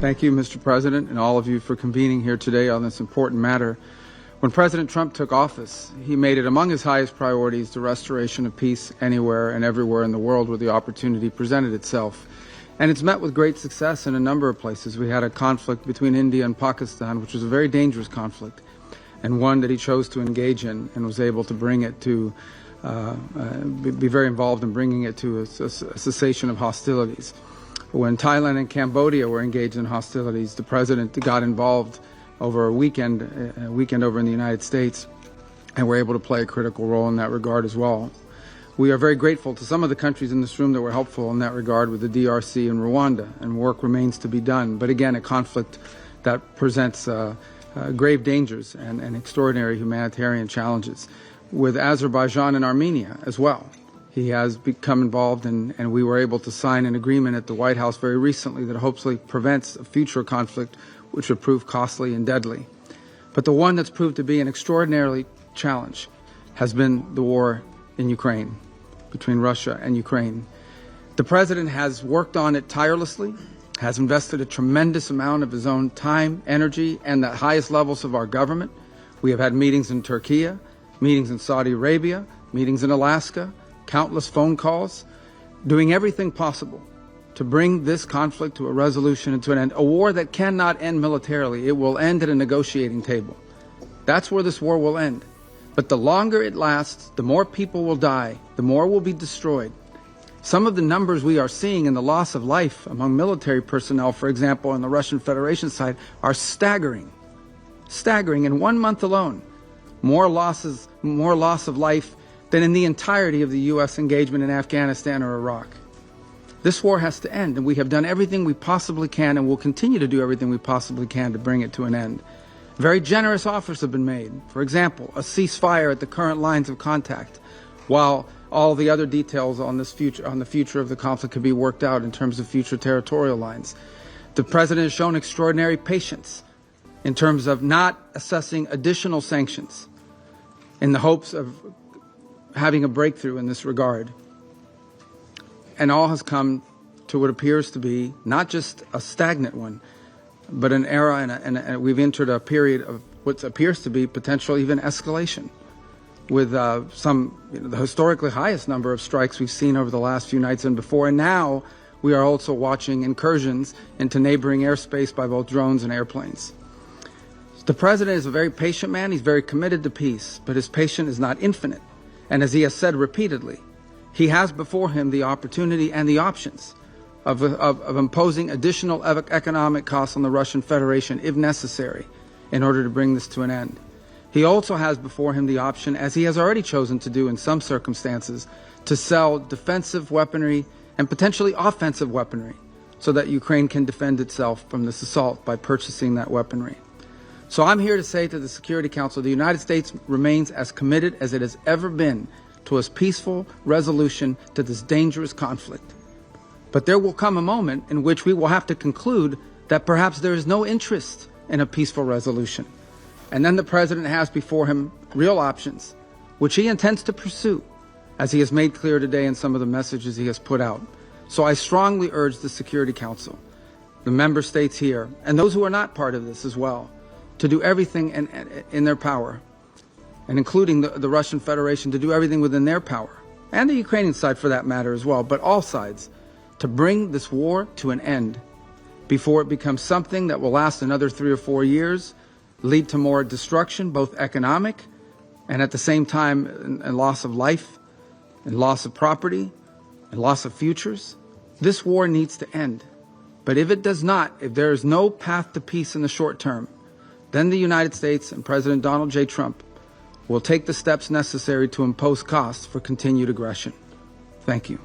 Thank you, Mr. President, and all of you for convening here today on this important matter. When President Trump took office, he made it among his highest priorities the restoration of peace anywhere and everywhere in the world where the opportunity presented itself. And it's met with great success in a number of places. We had a conflict between India and Pakistan, which was a very dangerous conflict, and one that he chose to engage in and was able to bring it to, be very involved in bringing it to a cessation of hostilities. When Thailand and Cambodia were engaged in hostilities, the president got involved over a weekend over in the United States, and were able to play a critical role in that regard as well. We are very grateful to some of the countries in this room that were helpful in that regard with the DRC and Rwanda, and work remains to be done. But again, a conflict that presents grave dangers and extraordinary humanitarian challenges. With Azerbaijan and Armenia as well. He has become involved, and we were able to sign an agreement at the White House very recently that hopefully prevents a future conflict which would prove costly and deadly. But the one that's proved to be an extraordinary challenge has been the war in Ukraine, between Russia and Ukraine. The president has worked on it tirelessly, has invested a tremendous amount of his own time, energy, and the highest levels of our government. We have had meetings in Turkey, meetings in Saudi Arabia, meetings in Alaska, countless phone calls, doing everything possible to bring this conflict to a resolution and to an end. A war that cannot end militarily. It will end at a negotiating table. That's where this war will end. But the longer it lasts, the more people will die, the more will be destroyed. Some of the numbers we are seeing in the loss of life among military personnel, for example, on the Russian Federation side, are staggering. Staggering. In 1 month alone, more loss of life than in the entirety of the U.S. engagement in Afghanistan or Iraq. This war has to end, and we have done everything we possibly can and will continue to do everything we possibly can to bring it to an end. Very generous offers have been made. For example, a ceasefire at the current lines of contact, while all the other details on the future of the conflict could be worked out in terms of future territorial lines. The president has shown extraordinary patience in terms of not assessing additional sanctions in the hopes of having a breakthrough in this regard. And all has come to what appears to be not just a stagnant one, but an era, and we've entered a period of what appears to be potential even escalation, with the historically highest number of strikes we've seen over the last few nights and before. And now we are also watching incursions into neighboring airspace by both drones and airplanes. The president is a very patient man. He's very committed to peace, but his patience is not infinite. And as he has said repeatedly, he has before him the opportunity and the options of imposing additional economic costs on the Russian Federation if necessary in order to bring this to an end. He also has before him the option, as he has already chosen to do in some circumstances, to sell defensive weaponry and potentially offensive weaponry so that Ukraine can defend itself from this assault by purchasing that weaponry. So I'm here to say to the Security Council, the United States remains as committed as it has ever been to a peaceful resolution to this dangerous conflict. But there will come a moment in which we will have to conclude that perhaps there is no interest in a peaceful resolution. And then the president has before him real options, which he intends to pursue, as he has made clear today in some of the messages he has put out. So I strongly urge the Security Council, the member states here, and those who are not part of this as well, to do everything in their power, and including the Russian Federation, to do everything within their power, and the Ukrainian side for that matter as well, but all sides, to bring this war to an end before it becomes something that will last another 3 or 4 years, lead to more destruction, both economic and at the same time and loss of life and loss of property and loss of futures. This war needs to end. But if it does not, if there is no path to peace in the short term, then the United States and President Donald J. Trump will take the steps necessary to impose costs for continued aggression. Thank you.